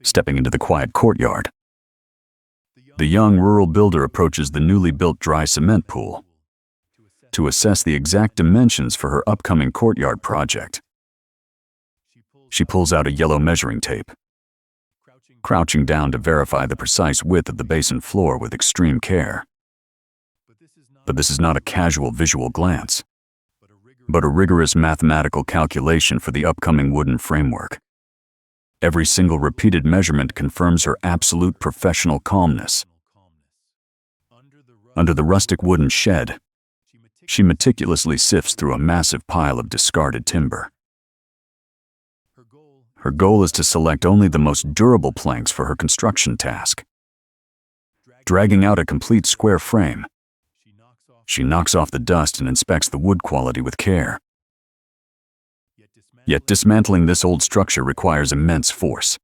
Stepping into the quiet courtyard, the young rural builder approaches the newly built dry cement pool to assess the exact dimensions for her upcoming courtyard project. She pulls out a yellow measuring tape, crouching down to verify the precise width of the basin floor with extreme care. But this is not a casual visual glance, but a rigorous mathematical calculation for the upcoming wooden framework. Every single repeated measurement confirms her absolute professional calmness. Under the rustic wooden shed, she meticulously sifts through a massive pile of discarded timber. Her goal is to select only the most durable planks for her construction task. Dragging out a complete square frame, she knocks off the dust and inspects the wood quality with care. Yet dismantling this old structure requires immense force.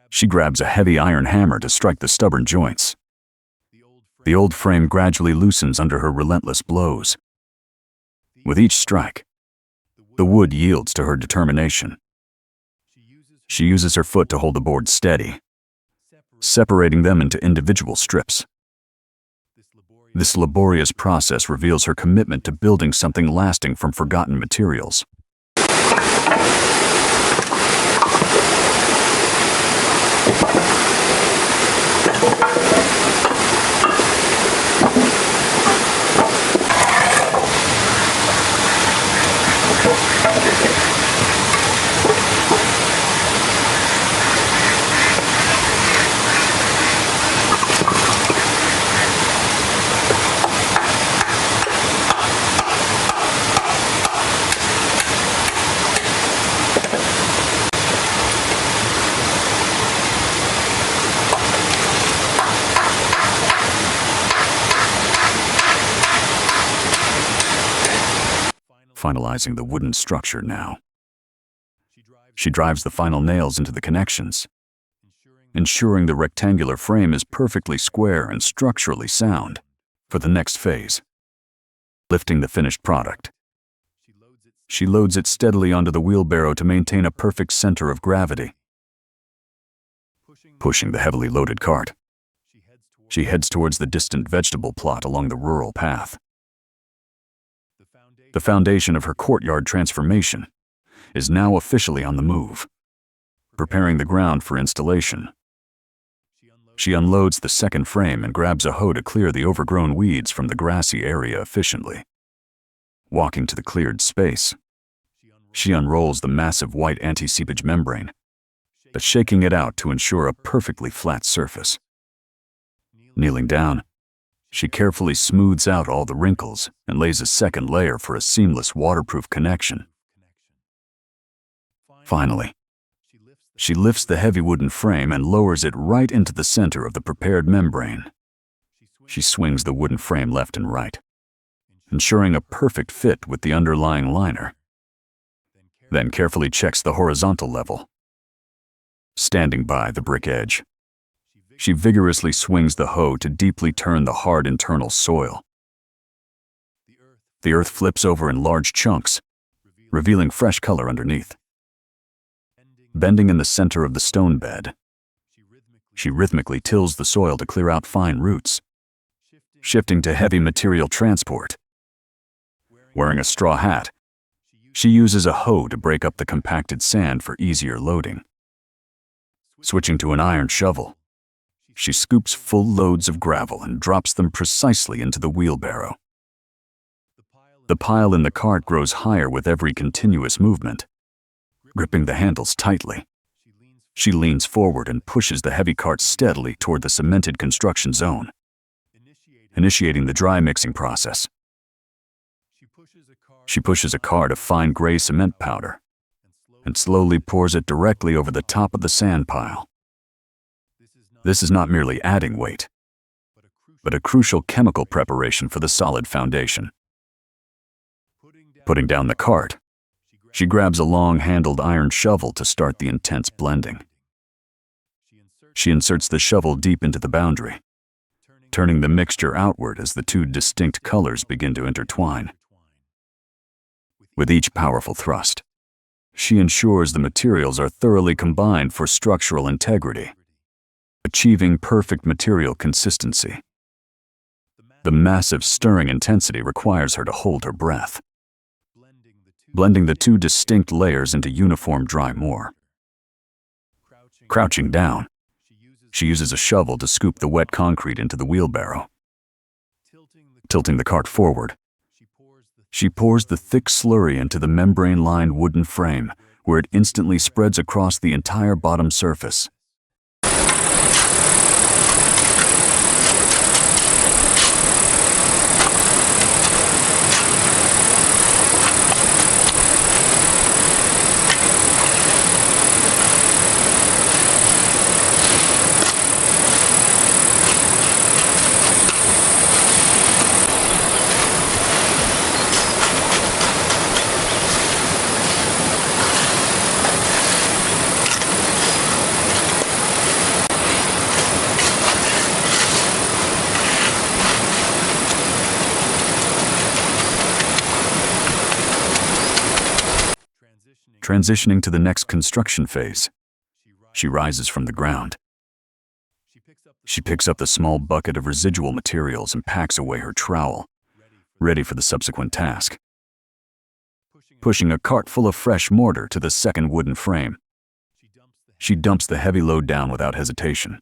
She grabs a heavy iron hammer to strike the stubborn joints. The old frame gradually loosens under her relentless blows. With each strike, the wood yields to her determination. She uses her foot to hold the board steady, separating them into individual strips. This laborious process reveals her commitment to building something lasting from forgotten materials. Finalizing the wooden structure now. She drives the final nails into the connections, ensuring the rectangular frame is perfectly square and structurally sound for the next phase. Lifting the finished product, she loads it steadily onto the wheelbarrow to maintain a perfect center of gravity. Pushing the heavily loaded cart, she heads towards the distant vegetable plot along the rural path. The foundation of her courtyard transformation is now officially on the move, preparing the ground for installation. She unloads the second frame and grabs a hoe to clear the overgrown weeds from the grassy area efficiently. Walking to the cleared space, she unrolls the massive white anti-seepage membrane, but shaking it out to ensure a perfectly flat surface. Kneeling down, she carefully smooths out all the wrinkles and lays a second layer for a seamless waterproof connection. Finally, she lifts the heavy wooden frame and lowers it right into the center of the prepared membrane. She swings the wooden frame left and right, ensuring a perfect fit with the underlying liner, then carefully checks the horizontal level. Standing by the brick edge, she vigorously swings the hoe to deeply turn the hard internal soil. The earth flips over in large chunks, revealing fresh color underneath. Bending in the center of the stone bed, she rhythmically tills the soil to clear out fine roots, shifting to heavy material transport. Wearing a straw hat, she uses a hoe to break up the compacted sand for easier loading. Switching to an iron shovel, she scoops full loads of gravel and drops them precisely into the wheelbarrow. The pile in the cart grows higher with every continuous movement. Gripping the handles tightly, she leans forward and pushes the heavy cart steadily toward the cemented construction zone, initiating the dry mixing process. She pushes a cart of fine gray cement powder and slowly pours it directly over the top of the sand pile. This is not merely adding weight, but a crucial chemical preparation for the solid foundation. Putting down the cart, she grabs a long-handled iron shovel to start the intense blending. She inserts the shovel deep into the boundary, turning the mixture outward as the two distinct colors begin to intertwine. With each powerful thrust, She ensures the materials are thoroughly combined for structural integrity, achieving perfect material consistency. The massive stirring intensity requires her to hold her breath, blending the two distinct layers into uniform dry moor. Crouching down, she uses a shovel to scoop the wet concrete into the wheelbarrow. Tilting the cart forward, she pours the thick slurry into the membrane-lined wooden frame, where it instantly spreads across the entire bottom surface. Transitioning to the next construction phase, she rises from the ground. She picks up the small bucket of residual materials and packs away her trowel, ready for the subsequent task. Pushing a cart full of fresh mortar to the second wooden frame, she dumps the heavy load down without hesitation.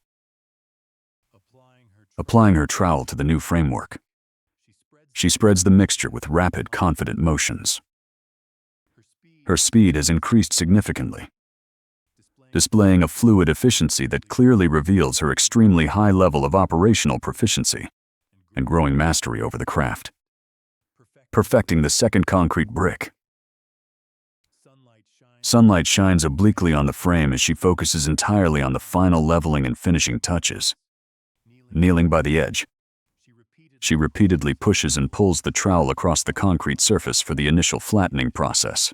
Applying her trowel to the new framework, she spreads the mixture with rapid, confident motions. Her speed has increased significantly, displaying a fluid efficiency that clearly reveals her extremely high level of operational proficiency and growing mastery over the craft. Perfecting the second concrete brick. Sunlight shines obliquely on the frame as she focuses entirely on the final leveling and finishing touches. Kneeling by the edge, she repeatedly pushes and pulls the trowel across the concrete surface for the initial flattening process.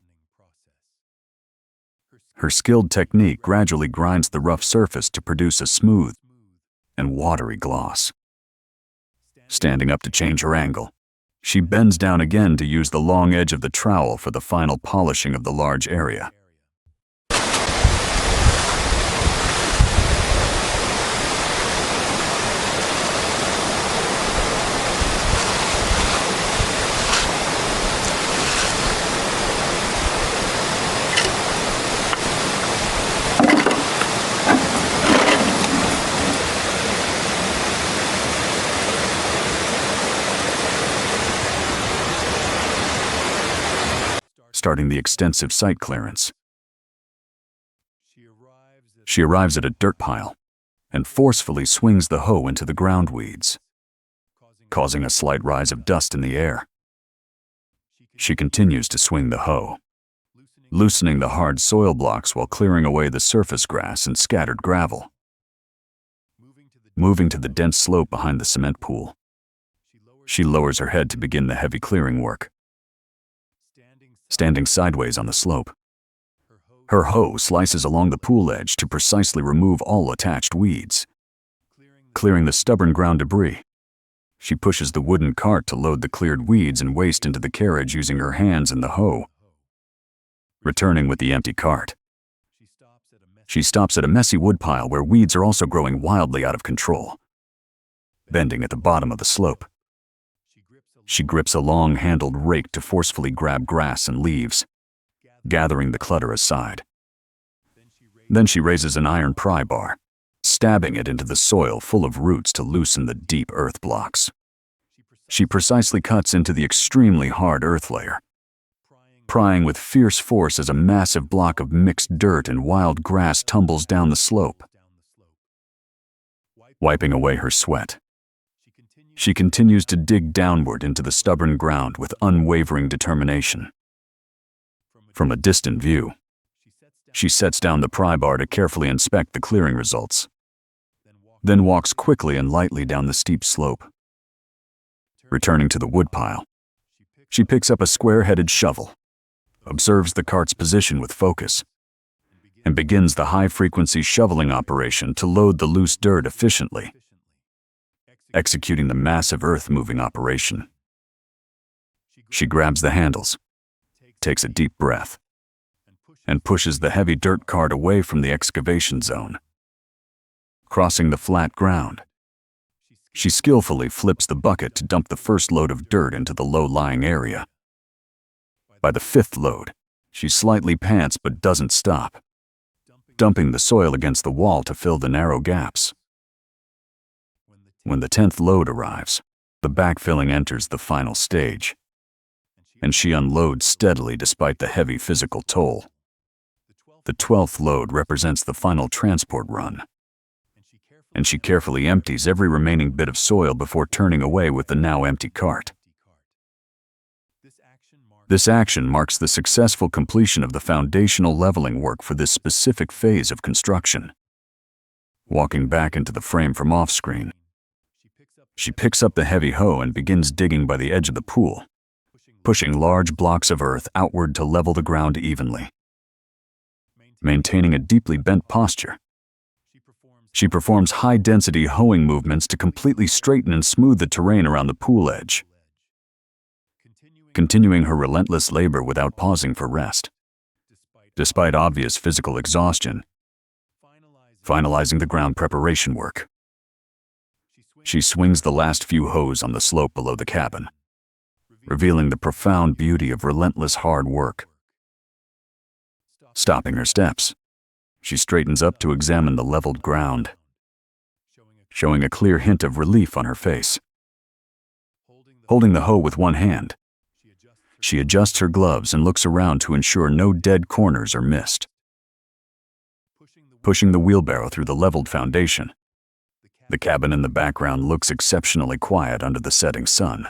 Her skilled technique gradually grinds the rough surface to produce a smooth and watery gloss. Standing up to change her angle, she bends down again to use the long edge of the trowel for the final polishing of the large area. Starting the extensive site clearance. She arrives at a dirt pile and forcefully swings the hoe into the ground weeds, causing a slight rise of dust in the air. She continues to swing the hoe, loosening the hard soil blocks while clearing away the surface grass and scattered gravel. Moving to the dense slope behind the cement pool, she lowers her head to begin the heavy clearing work. Standing sideways on the slope, her hoe slices along the pool edge to precisely remove all attached weeds. Clearing the stubborn ground debris, she pushes the wooden cart to load the cleared weeds and waste into the carriage using her hands and the hoe. Returning with the empty cart, she stops at a messy woodpile where weeds are also growing wildly out of control. Bending at the bottom of the slope, she grips a long-handled rake to forcefully grab grass and leaves, gathering the clutter aside. Then she raises an iron pry bar, stabbing it into the soil full of roots to loosen the deep earth blocks. She precisely cuts into the extremely hard earth layer, prying with fierce force as a massive block of mixed dirt and wild grass tumbles down the slope. Wiping away her sweat, she continues to dig downward into the stubborn ground with unwavering determination. From a distant view, she sets down the pry bar to carefully inspect the clearing results, then walks quickly and lightly down the steep slope. Returning to the woodpile, she picks up a square-headed shovel, observes the cart's position with focus, and begins the high-frequency shoveling operation to load the loose dirt efficiently, executing the massive earth-moving operation. She grabs the handles, takes a deep breath, and pushes the heavy dirt cart away from the excavation zone. Crossing the flat ground, she skillfully flips the bucket to dump the first load of dirt into the low-lying area. By the fifth load, she slightly pants but doesn't stop, dumping the soil against the wall to fill the narrow gaps. When the 10th load arrives, the backfilling enters the final stage, and she unloads steadily despite the heavy physical toll. The 12th load represents the final transport run, and she carefully empties every remaining bit of soil before turning away with the now empty cart. This action marks the successful completion of the foundational leveling work for this specific phase of construction. Walking back into the frame from off-screen, she picks up the heavy hoe and begins digging by the edge of the pool, pushing large blocks of earth outward to level the ground evenly. Maintaining a deeply bent posture, she performs high-density hoeing movements to completely straighten and smooth the terrain around the pool edge, continuing her relentless labor without pausing for rest. Despite obvious physical exhaustion, finalizing the ground preparation work, she swings the last few hoes on the slope below the cabin, revealing the profound beauty of relentless hard work. Stopping her steps, she straightens up to examine the leveled ground, showing a clear hint of relief on her face. Holding the hoe with one hand, she adjusts her gloves and looks around to ensure no dead corners are missed. Pushing the wheelbarrow through the leveled foundation, the cabin in the background looks exceptionally quiet under the setting sun.